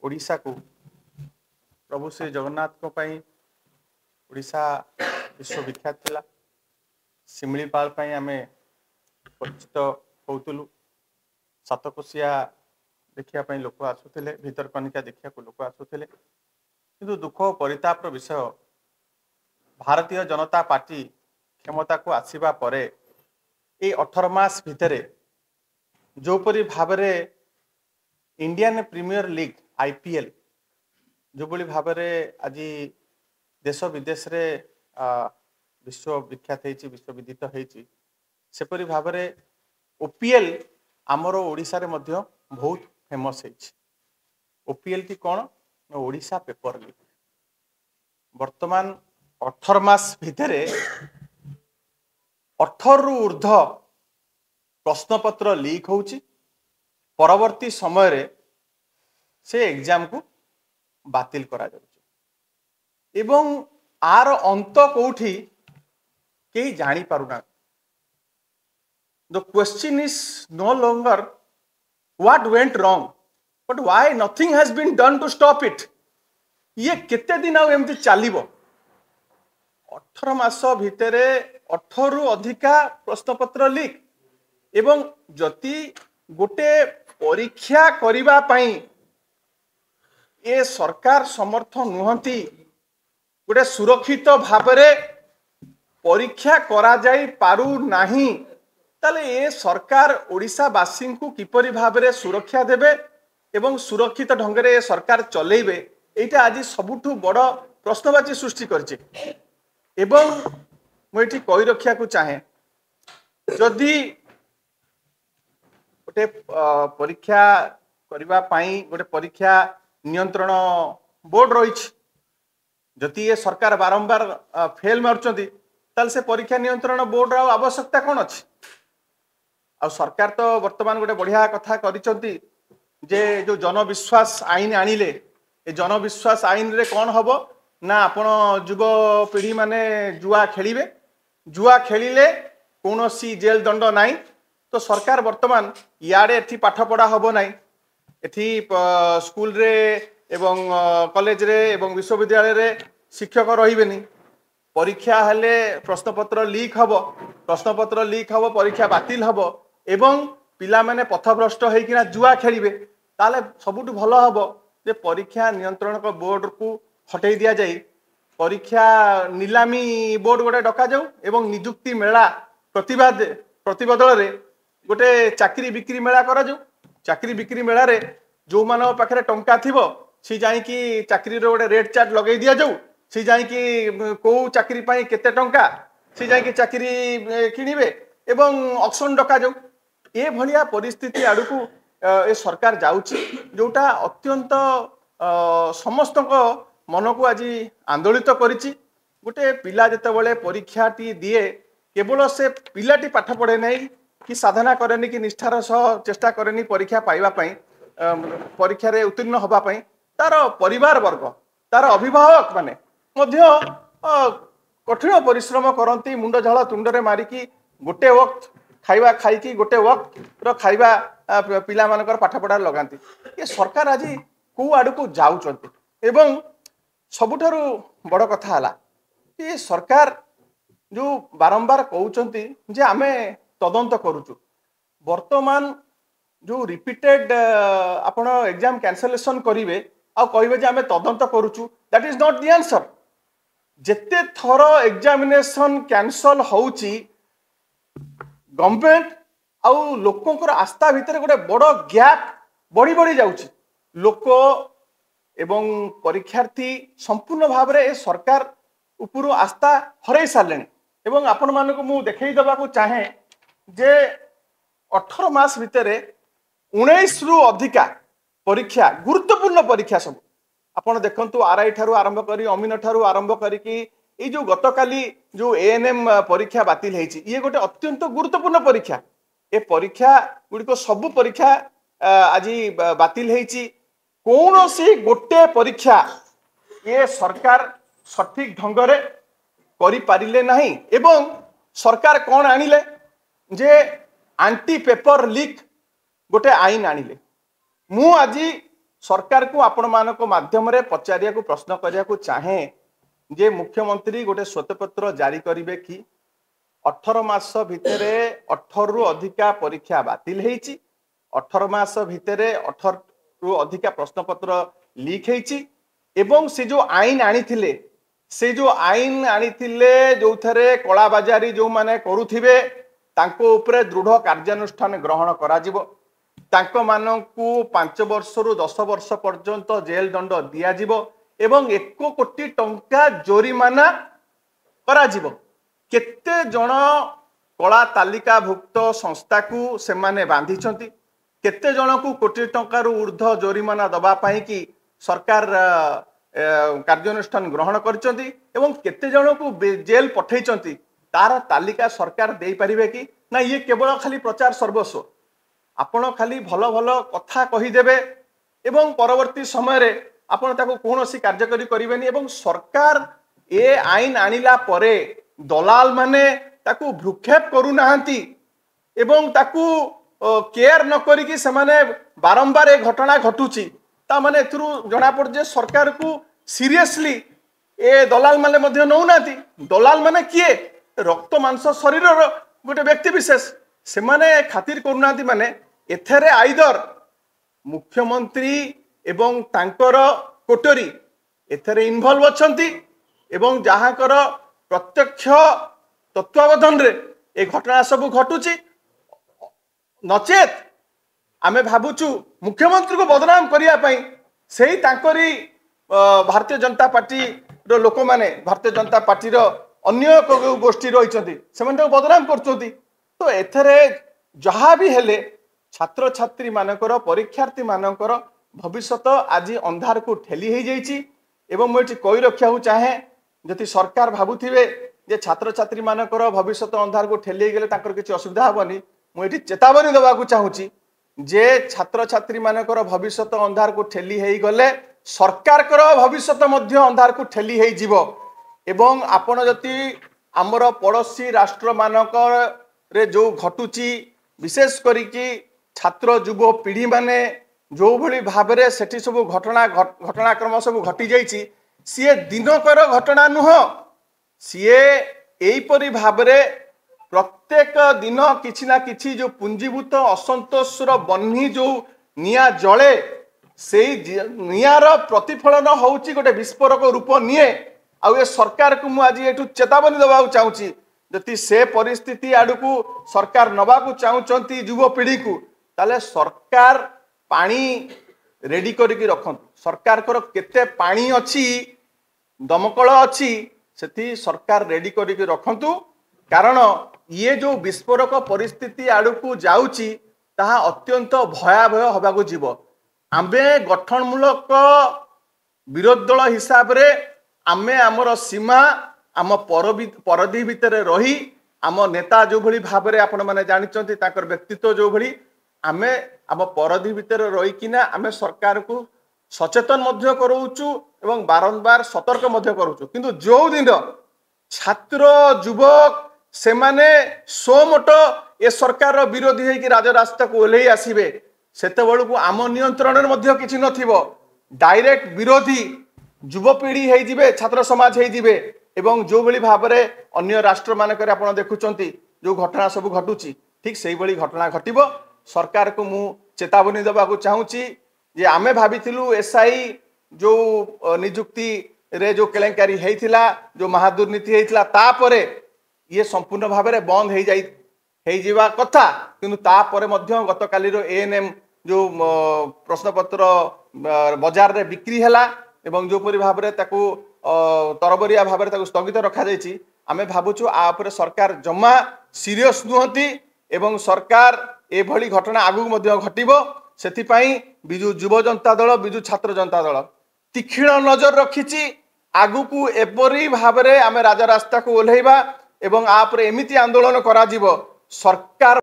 ओडिशा को प्रभु श्री जगन्नाथ को पई ओडिशा विश्वविख्यात थिला। शिमिलीपाल पई आमे परिचित होउतलु। सातकोशिया देखिया पई लोक आसुथिले, भितरकनिका देखिया को लोक आसुथिले। किंतु दुख परिताप विषय भारतीय जनता पार्टी क्षमता को आसीबा परे ए 18 मास भितरे जोपरी भावरे इंडियन प्रीमियर लीग आईपीएल जो बड़ी भावरे आज देश विदेश रे विश्व विख्यात होती विश्वविदित होती सेपरी भावरे ओपीएल आमर ओडिशा रे मध्य बहुत फेमस होती। ओपीएल टी कौन ओडिशा पेपर लीग वर्तमान 18 मास भितरे 18 रु ऊर्ध प्रश्नपत्र लीक होची। परवर्ती समय रे से एग्जाम को बातिल करा जाउची एवं आर अंत कोठी केही जानी पारुना। The question is no longer what went wrong but why nothing has been done to stop it. ये केते दिन आउ एमती चलिबो? 18 मास भितरे 18 रु अधिका प्रश्नपत्र लीक एवं जति गोटे परीक्षा करिबा पई ए सरकार समर्थ नुहंती गोटे सुरक्षित भावरे परीक्षा करा जाई पारु नाही, ताले ए सरकार ओडिशा वासी को किपरि भावरे सुरक्षा देबे एवं सुरक्षित ढंगरे ए सरकार चलेबे एटा आज सबुठु बड़ प्रश्नवाची सृष्टि करছে। एवं मुझे कही रखा को चाहे जदि गोटे परीक्षा करिबा पाई गोटे परीक्षा नियंत्रण बोर्ड रही जदि ये सरकार बारंबार फेल मारुचंती ताल से परीक्षा नियंत्रण बोर्ड आवश्यकता कौन अच्छी? आ सरकार तो वर्तमान गोटे बढ़िया कथा करिचंती जे जो जनविश्वास आईन आनिले ए जनविश्वास आईन रे कौन हबो ना आपण युव पीढ़ी माने जुआ खेलिबे, जुआ खेलिले कौनसी जेल दंड नाही। तो सरकार वर्तमान याडे एठी पाठ पढ़ा हबो नाही, एठी स्कूल रे एवं कॉलेज रे एवं विश्वविद्यालय रे शिक्षक रहिबेनी। परीक्षा हेले प्रश्नपत्र लीक हबो, प्रश्नपत्र लीक हबो, परीक्षा बातिल हबो एवं पिला माने पथभ्रष्ट होइकिना जुआ खेलिबे। ताले सबुठु भलो हबो जे परीक्षा नियंत्रण बोर्ड को हटै दिया जाई, परीक्षा नीलामी बोर्ड गोटे डका जाऊ एवं निजुक्ति मेला प्रतिबदल रे गोटे चाकरी बिक्री मेला करा जाऊ। चाकरी बिक्री मेला रे जो मानो पाखरे टंका थिबो सी जाई कि चाकरी रो गोटे रेट चार्ट लगे दिया जाऊ, सी जाई कि को चाकरी पाई केते टंका सी जाई कि चाकरी किनिबे एवं ऑक्शन डका जाऊ। ए भलिया परिस्थिति आडकू ए सरकार जाउची जोटा अत्यंत समस्त मन को आज आंदोलित करिची। गोटे पिला जेतेबेले परीक्षाटी दिए केवल से पिलाटी पाठ पढ़े नहीं कि साधना करेनी कि निष्ठार सह चेष्टा करेनी परीक्षा पाइबा पई परीक्षा रे उत्तीर्ण होबा पई तार परिवार वर्ग तार अभिभावक माने मध्य कठिन परिश्रम करती मुंड झाल तुंडरे मारिकी गोटे वक्त खाइबा खाइकी गोटे वक्त रो खाइबा पिला मानकर पाठ पढ़ा लगाती। ये सरकार आज को आड़ को जाउचंती एवं सबुठारु बड़ कथा हला कि सरकार जो बारंबार कहउचंती जे आमे तदंत करूचु। वर्तमान जो रिपीटेड आपण एग्जाम कैंसलेशन करिवे आ कहिबे जे आमे तदंत करूचु, that is not the answer. जेते थर एग्जामिनेशन कैंसल होउची गवर्नमेंट आउ लोकंकर आस्था भितर गोटे बड़ गैप बढ़ी बढ़ी जाउची। लोक एवं परीक्षार्थी संपूर्ण भाव में सरकार उपरू आस्था हरई सारे एवं आपण मानक मु देखई देबा को चाहे जे 18 मास भितर 19 रु अधिका परीक्षा गुरुत्वपूर्ण परीक्षा सब आपण देखंतु आरआई ठारू आरंभ करी अमीन ठारू आरंभ करी कि ए जो गतकाली जो एएनएम परीक्षा बातिल हेची ये गोटे अत्यंत गुरुत्वपूर्ण परीक्षा। ए परीक्षा गुड़िक सबु परीक्षा आज बातिल हेची। कौन सी गोटे परीक्षा ये सरकार सठिक ढंगरे करि पारिले नहीं एवं सरकार कौन आनिले जे एंटी पेपर लीक गोटे आईन आनिले। मु आज सरकार को आपण मानक माध्यम रे पचारिया को प्रश्न करिया को चाहे जे मुख्यमंत्री गोटे श्वेतपत्र जारी करिवे कि 18 मास भितरे 18 रु अधिका परीक्षा बातिल हेची 18 मास भितरे 18 रु अधिका प्रश्नपत्र लीक हेची एवं से जो आईन आनी थिले से जो आईन आनी थिले जो थरे कला बाजारी जो माने करूथिबे तांको उपरे दृढ़ कार्यानुष्ठान ग्रहण करा जिवो तांको मानकू 5 वर्ष रु 10 वर्ष पर्यंत जेल दंड दिया जिवो एवं 1 कोटी टंका जोरिमाना करा जिवो केते जण कला तालिकाभुक्त संस्था को से माने बांधिछंती केते जण को कोटी टंका रु ऊर्ध्व जोरिमाना दबा पाई कि सरकार कार्यानुष्ठान ग्रहण करछंती एवं केते जण को जेल पठैछंती तार तालिका सरकार दे परिबे कि ना ये केवल खाली प्रचार सर्वस्व आपण खाली भलो भलो कथा कही देबे एवं परवर्ती समय रे आपण ताको कोनोसी कार्यकरी करिवेनी एवं सरकार ए आईन आनिला परे दलाल माने ताकू भ्रुक्षेप करू नाहंती एवं ताकू केयर न करी कि से माने बारंबार ए घटना घटुची ता माने एथुरु जणा पड़ जे सरकार को सीरियसली ए दलाल माने मध्य नौ नाती दलाल माने किए रक्त मांस शरीर गोटे व्यक्ति विशेष से माने खातिर करू नाती माने एथरे आइदर मुख्यमंत्री एवं तांकर कोटरी एथरे इन्वॉल्व अछंती एवं जहाँकर प्रत्यक्ष तत्वावधान रे ए घटना सब घटुची नचेत आमे भाबुचु मुख्यमंत्री को बदनाम करिया पई सेही तांकरी भारतीय जनता पार्टी रो लोक माने भारतीय जनता पार्टी रो अन्य गोष्ठी रही से बदनाम करछंती तो एथरे जहाँ भी हेले छात्र छात्री मानकर परीक्षार्थी मानकर भविष्यत आज अंधार को ठेली हो जाइए एवं मुझे कही रखा चाहे जदि सरकार भावुथिबे जे छात्र छात्री मानकर भविष्यत अंधार को ठेली गले ताकर किसी असुविधा हेनी मुझे चेतावनी देवाक चाहूँगी जे छात्र छात्री मानकर भविष्यत अंधार को ठेली हो गले सरकार भविष्यत मध्य अंधार को ठेली हो जिवो एवं आपण जदि आमर पड़ोसी राष्ट्र मानक रे जो घटुची विशेष करिकी छात्र युव पीढ़ी माने जो भली भाव में सेठी सब घटनाक्रम सब घटी जाइए सी दिनकर घटना नुह सी एपरी भाव में प्रत्येक दिन किछि ना किछि जो पुंजीभूत असंतोषर बन्ही जो निया जले से नियार प्रतिफलन होउची गोटे विस्फोरक रूप निए आ ये सरकार को मु आज एठू चेतावनी देवा चाहूँगी जदि से परिस्थिति आड़कू सरकार नवाकू चाहूँगी युव पीढ़ी को ताले सरकार पानी रेडी करके रखंतु सरकार केते पानी अच्छी दमकल अच्छी से सरकार रेडी करके रखंतु कारण ये जो विस्फोरक परिस्थिति आड़कू जाउची ताहा अत्यंत भयावह होबाकू जीव आमे गठनमूलक विरोध दल हिसाब रे आमे आमर सीमा आम परदी भितर रही आम नेता जो भली भाव में आपण मैंने जानते ताकर व्यक्तित्व जो भली आमे आम परदी भितर रहीकिना आमे सरकार को सचेतन मध्य करूचु एवं बारंबार सतर्क मध्य करूचु किंतु जो दिन छात्र युवक से माने सोमोट ए सरकार विरोधी होगी राजरास्ता को ओल्हे आसबे सेतबेलू आम नियंत्रण में किसी नथिबो डायरेक्ट विरोधी युवपीढ़ी होइजिबे छात्र समाज होइजिबे एवं जो भली भाव में अन्य राष्ट्र मानक आप देखुंट जो घटना सब घटुची ठीक से ही घटना घटिबो सरकार को मु चेतावनी देवाक चाहूँगी जे आमे भाविथिलु एसआई जो नियुक्ति रे जो केलेंकारी हेइथिला जो महादुर्नीति हेइथिला तापरे ये संपूर्ण भाव में बंद हो जावा कथा किंतु तापरे मध्य गतकाली एएनएम जो प्रश्नपत्र बाजार रे बिक्री हैला एवं जो परि भाव में ताकू तरबरिया भाव में स्थगित रखा जाइछि आमे भाबुछु आ उपरे सरकार जमा सीरियस नुहंती एवं सरकार एभली घटना आगु मध्य घटिबो सेथिपाई बिजु युव जनता दल बिजु छात्र जनता दल तीक्ष्ण नजर रखिछि आगु को एपरी भाव में आमे राजा रास्ता को ओल्हेबा एवं आ उपरे एमिति आंदोलन करा जिवो सरकार